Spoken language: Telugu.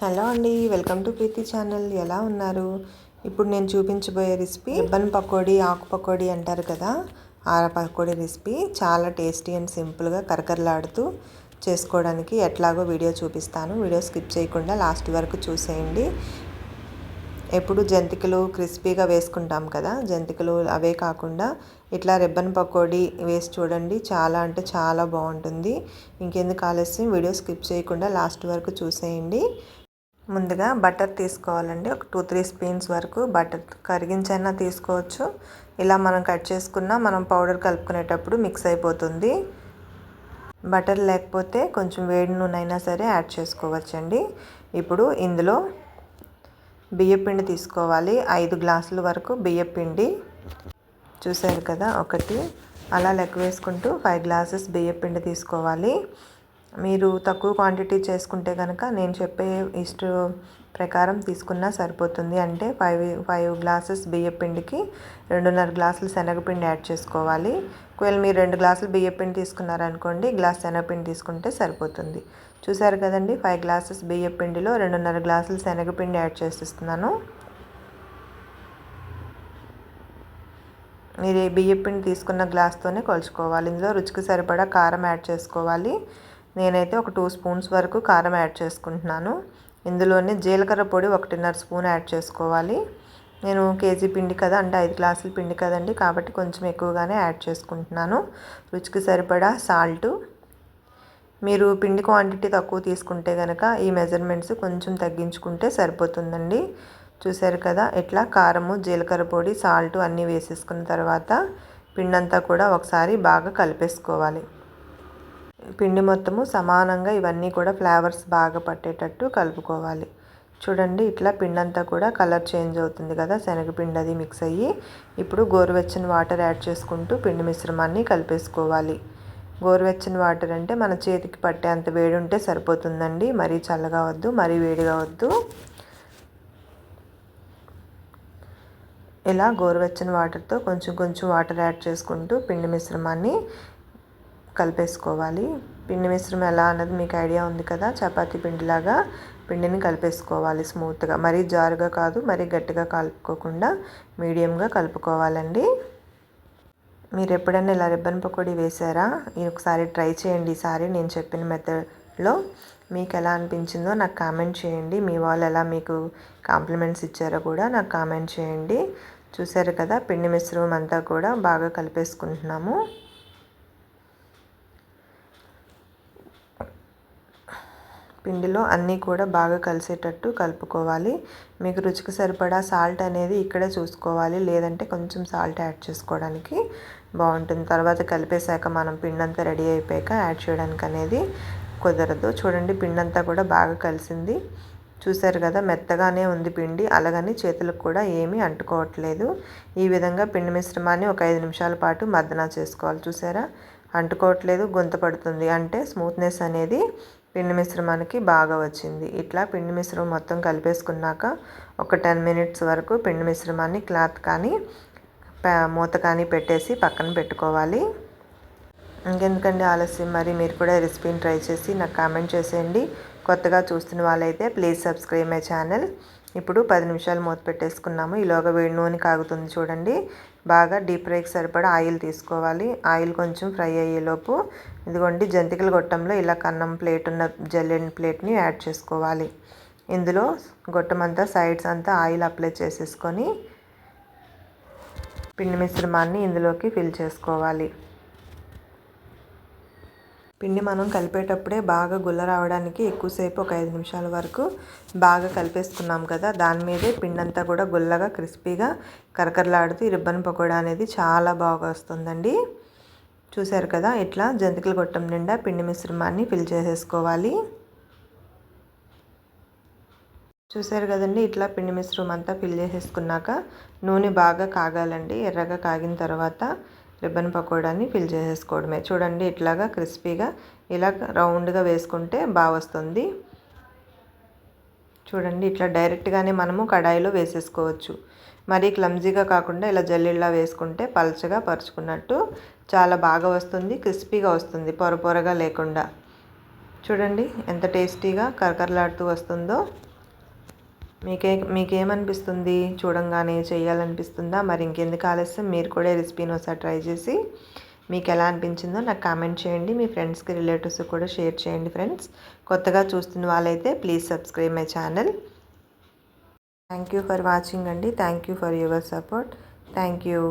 హలో అండి, వెల్కమ్ టు ప్రీతి ఛానల్. ఎలా ఉన్నారు? ఇప్పుడు నేను చూపించబోయే రెసిపీ రిబ్బన్ పకోడీ, ఆకు పకోడీ అంటారు కదా, ఆ పకోడీ రెసిపీ చాలా టేస్టీ అండ్ సింపుల్గా కరకరలాడుతూ చేసుకోవడానికి ఎట్లాగో వీడియో చూపిస్తాను. వీడియో స్కిప్ చేయకుండా లాస్ట్ వరకు చూసేయండి. ఎప్పుడు జంతికలు క్రిస్పీగా వేసుకుంటాం కదా, జంతికలు అవే కాకుండా ఇట్లా రిబ్బన్ పకోడీ వేసి చూడండి, చాలా అంటే చాలా బాగుంటుంది. ఇంకెందుకు ఆలస్యం, వీడియో స్కిప్ చేయకుండా లాస్ట్ వరకు చూసేయండి. ముందుగా బటర్ తీసుకోవాలండి. ఒక 2-3 స్పూన్స్ వరకు బటర్ కరిగించైనా తీసుకోవచ్చు. ఇలా మనం కట్ చేసుకున్న మనం పౌడర్ కలుపుకునేటప్పుడు మిక్స్ అయిపోతుంది. బటర్ లేకపోతే కొంచెం వేడి నూనె అయినా సరే యాడ్ చేసుకోవచ్చండి. ఇప్పుడు ఇందులో బియ్యపిండి తీసుకోవాలి. 5 గ్లాసుల వరకు బియ్యపిండి చూసారు కదా, ఒకటి అలా లెక్క వేసుకుంటూ 5 గ్లాసెస్ బియ్యపిండి తీసుకోవాలి. మీరు తక్కువ క్వాంటిటీ చేసుకుంటే కనుక నేను చెప్పే ప్రకారం తీసుకున్నా సరిపోతుంది. అంటే 5 గ్లాసెస్ బియ్యపిండికి 2.5 గ్లాసులు శనగపిండి యాడ్ చేసుకోవాలి. ఒకవేళ మీరు 2 గ్లాసులు బియ్యపిండి తీసుకున్నారనుకోండి, గ్లాస్ శనగపిండి తీసుకుంటే సరిపోతుంది. చూసారు కదండి, 5 గ్లాసెస్ బియ్యపిండిలో 2.5 గ్లాసులు శనగపిండి యాడ్ చేసిస్తున్నాను. మీరు బియ్యపిండి తీసుకున్న గ్లాస్తోనే కొలుచుకోవాలి. ఇందులో రుచికి సరిపడా కారం యాడ్ చేసుకోవాలి. నేనైతే ఒక 2 స్పూన్స్ వరకు కారం యాడ్ చేసుకుంటున్నాను. ఇందులోనే జీలకర్ర పొడి 1.5 స్పూన్ యాడ్ చేసుకోవాలి. నేను కేజీ పిండి కదా, అంటే 5 గ్లాసుల పిండి కదండి, కాబట్టి కొంచెం ఎక్కువగానే యాడ్ చేసుకుంటున్నాను. రుచికి సరిపడా సాల్టు. మీరు పిండి క్వాంటిటీ తక్కువ తీసుకుంటే కనుక ఈ మెజర్మెంట్స్ కొంచెం తగ్గించుకుంటే సరిపోతుందండి. చూసారు కదా, ఇట్లా కారము, జీలకర్ర పొడి, సాల్ట్ అన్నీ వేసేసుకున్న తర్వాత పిండంతా కూడా ఒకసారి బాగా కలిపేసుకోవాలి. పిండి మొత్తము సమానంగా ఇవన్నీ కూడా ఫ్లేవర్స్ బాగా పట్టేటట్టు కలుపుకోవాలి. చూడండి, ఇట్లా పిండి అంతా కూడా కలర్ చేంజ్ అవుతుంది కదా, శనగపిండి అది మిక్స్ అయ్యి. ఇప్పుడు గోరువెచ్చని వాటర్ యాడ్ చేసుకుంటూ పిండి మిశ్రమాన్ని కలిపేసుకోవాలి. గోరువెచ్చని వాటర్ అంటే మన చేతికి పట్టే అంత వేడి ఉంటే సరిపోతుందండి. మరీ చల్లగా వద్దు, మరీ వేడిగా వద్దు. ఇలా గోరువెచ్చని వాటర్తో కొంచెం కొంచెం వాటర్ యాడ్ చేసుకుంటూ పిండి మిశ్రమాన్ని కలిపేసుకోవాలి. పిండి మిశ్రమం ఎలా అన్నది మీకు ఐడియా ఉంది కదా, చపాతీ పిండిలాగా పిండిని కలిపేసుకోవాలి స్మూత్గా. మరీ జారుగా కాదు, మరీ గట్టిగా కలుపుకోకుండా మీడియంగా కలుపుకోవాలండి. మీరు ఎప్పుడైనా ఇలా రిబ్బన్ పకోడీ వేసారా? ఒకసారి ట్రై చేయండి. ఈసారి నేను చెప్పిన మెథడ్లో మీకు ఎలా అనిపించిందో నాకు కామెంట్ చేయండి. మీ వాళ్ళు ఎలా మీకు కాంప్లిమెంట్స్ ఇచ్చారో కూడా నాకు కామెంట్ చేయండి. చూసారు కదా, పిండి మిశ్రమం అంతా కూడా బాగా కలిపేసుకుంటున్నాము. పిండిలో అన్నీ కూడా బాగా కలిసేటట్టు కలుపుకోవాలి. మీకు రుచికి సరిపడా సాల్ట్ అనేది ఇక్కడే చూసుకోవాలి, లేదంటే కొంచెం సాల్ట్ యాడ్ చేసుకోవడానికి బాగుంటుంది. తర్వాత కలిపేశాక మనం పిండి అంతా రెడీ అయిపోయాక యాడ్ చేయడానికి అనేది కుదరదు. చూడండి, పిండి అంతా కూడా బాగా కలిసింది. చూసారు కదా, మెత్తగానే ఉంది పిండి, అలాగని చేతులకు కూడా ఏమీ అంటుకోవట్లేదు. ఈ విధంగా పిండి మిశ్రమాన్ని ఒక 5 నిమిషాల పాటు మర్దన చేసుకోవాలి. చూసారా, అంటుకోవట్లేదు, గుంత పడుతుంది, అంటే స్మూత్నెస్ అనేది పిండి మిశ్రమానికి బాగా వచ్చింది. ఇట్లా పిండి మిశ్రమం మొత్తం కలిపేసుకున్నాక ఒక 10 మినిట్స్ వరకు పిండి మిశ్రమాన్ని క్లాత్ కానీ మూత కానీ పెట్టేసి పక్కన పెట్టుకోవాలి. ఇంకెందుకండి ఆలస్యం, మరి మీరు కూడా రెసిపీని ట్రై చేసి నాకు కామెంట్ చేసేయండి. కొత్తగా చూస్తున్న వాళ్ళైతే ప్లీజ్ సబ్స్క్రైబ్ మై ఛానల్. ఇప్పుడు 10 నిమిషాలు మూత పెట్టేసుకున్నాము. ఈలోగా వేడి నూనె కాగుతుంది చూడండి. బాగా డీప్ ఫ్రైకి సరిపడా ఆయిల్ తీసుకోవాలి. ఆయిల్ కొంచెం ఫ్రై అయ్యేలోపు ఇదిగోండి, జంతికల గొట్టంలో ఇలా కన్నం ప్లేట్ ఉన్న జల్లెడ ప్లేట్ని యాడ్ చేసుకోవాలి. ఇందులో గొట్టమంతా సైడ్స్ అంతా ఆయిల్ అప్లై చేసేసుకొని పిండి మిశ్రమాన్ని ఇందులోకి ఫిల్ చేసుకోవాలి. పిండి మనం కలిపేటప్పుడే బాగా గుల్ల రావడానికి ఎక్కువసేపు ఒక 5 నిమిషాల వరకు బాగా కలిపేసుకున్నాం కదా, దాని మీదే పిండి అంతా కూడా గుల్లగా క్రిస్పీగా కరకరలాడుతూ రిబ్బన్ పకోడా అనేది చాలా బాగా వస్తుందండి. చూసారు కదా, ఇట్లా జంతికల గొట్టం నిండా పిండి మిశ్రమాన్ని ఫిల్ చేసేసుకోవాలి. చూసారు కదండి, ఇట్లా పిండి మిశ్రమం అంతా ఫిల్ చేసేసుకున్నాక నూనె బాగా కాగాలండి. ఎర్రగా కాగిన తర్వాత రిబ్బన్ పకోడాని ఫిల్ చేసేసుకోవడమే. చూడండి, ఇట్లాగా క్రిస్పీగా ఇలా రౌండ్గా వేసుకుంటే బాగా వస్తుంది. చూడండి, ఇట్లా డైరెక్ట్గానే మనము కడాయిలో వేసేసుకోవచ్చు. మరీ క్లమ్జీగా కాకుండా ఇలా జల్లిలా వేసుకుంటే పల్చగా పరుచుకున్నట్టు చాలా బాగా వస్తుంది, క్రిస్పీగా వస్తుంది, పొర పొరగా లేకుండా. చూడండి ఎంత టేస్టీగా కరకరలాడుతూ వస్తుందో. మీకేమనిపిస్తుంది? చూడంగానే చేయాలనిపిస్తుందా? మరి ఇంకెందుకు ఆలస్యం, మీరు కూడా ఈ రెసిపీని ఒకసారి ట్రై చేసి మీకు ఎలా అనిపించిందో నాకు కామెంట్ చేయండి. మీ ఫ్రెండ్స్కి, రిలేటివ్స్కి కూడా షేర్ చేయండి ఫ్రెండ్స్. కొత్తగా చూస్తున్న వాళ్ళైతే please subscribe my channel. Thank you for watching అండి. Thank you for your support. Thank you.